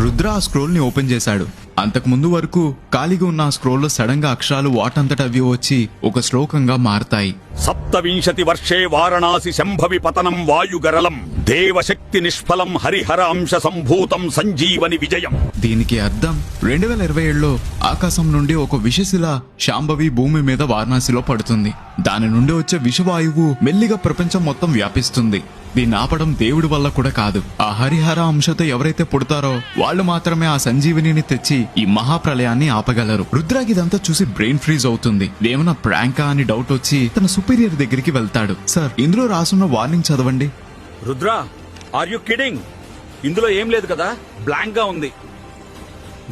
రుద్ర ఆ స్క్రోల్ ని ఓపెన్ చేశాడు. అంతకు ముందు వరకు ఖాళీగా ఉన్న ఆ స్క్రోల్లో సడన్ గా అక్షరాలు వాటంతట అవి వచ్చి ఒక శ్లోకంగా మారతాయి. 27 వర్షే వారణాసి శంభవి పతనం వాయుగరలం దేవశక్తి నిష్ఫలం హరిహర అంశ సంభూతం సంజీవని విజయం. దీనికి అర్థం 2027లో ఆకాశం నుండి ఒక విషశిల శాంభవి భూమి మీద వారణాసిలో పడుతుంది. దాని నుండి వచ్చే విషవాయువు మెల్లిగా ప్రపంచం మొత్తం వ్యాపిస్తుంది. దీన్ని ఆపడం దేవుడి వల్ల కూడా కాదు. ఆ హరిహర అంశతో ఎవరైతే పుడతారో వాళ్ళు మాత్రమే ఆ సంజీవిని తెచ్చి ఈ మహాప్రలయాన్ని ఆపగలరు. రుద్రాకి ఇదంతా చూసి బ్రెయిన్ ఫ్రీజ్ అవుతుంది. ఏమన్నా ప్రాంకా అని డౌట్ వచ్చి తన సుపీరియర్ దగ్గరికి వెళ్తాడు. సార్, ఇందులో రాసున్న వార్నింగ్ చదవండి. Rudra, are you kidding? ఇందులో ఏం లేదు కదా, బ్లాంక్ గా ఉంది.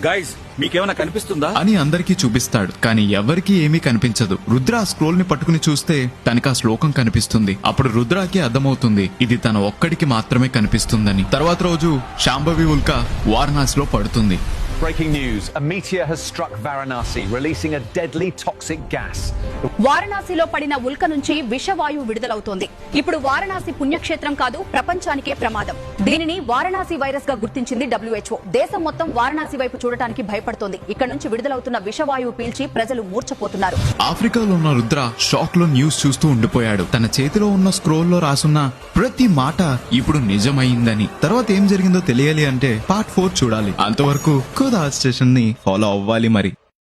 గైస్, మీకేమైనా కనిపిస్తుందా అని అందరికీ చూపిస్తాడు. కానీ ఎవరికీ ఏమీ కనిపించదు. రుద్ర ఆ స్క్రోల్ ని పట్టుకుని చూస్తే తనకి ఆ శ్లోకం కనిపిస్తుంది. అప్పుడు రుద్రాకి అర్థమవుతుంది ఇది తన ఒక్కడికి మాత్రమే కనిపిస్తుందని. తర్వాత రోజు శాంభవి ఉల్క వారణాసిలో పడుతుంది. Breaking news. A meteor has struck Varanasi, releasing a deadly toxic gas. వారణాసిలో పడిన ఉల్క నుంచి విషవాయువు విడుదలవుతోంది. ఇప్పుడు వారణాసి పుణ్యక్షేత్రం కాదు, ప్రపంచానికే ప్రమాదం. దీనిని వారణాసి వైరస్ గా గుర్తించింది WHO. దేశం మొత్తం వారణాసి వైపు చూడటానికి భయపడుతోంది. ఇక్కడ నుంచి విడుదలవుతున్న విషవాయువు పీల్చి ప్రజలు మూర్ఛపోతున్నారు. ఆఫ్రికాలో ఉన్న రుద్ర షాక్ లో న్యూస్ చూస్తూ ఉండిపోయాడు. తన చేతిలో ఉన్న స్క్రోల్లో రాసున్న ప్రతి మాట ఇప్పుడు నిజమైందని. తర్వాత ఏం జరిగిందో తెలియాలి అంటే పార్ట్ 4 చూడాలి. అంతవరకు స్టేషన్ ని ఫాలో అవ్వాలి మరి.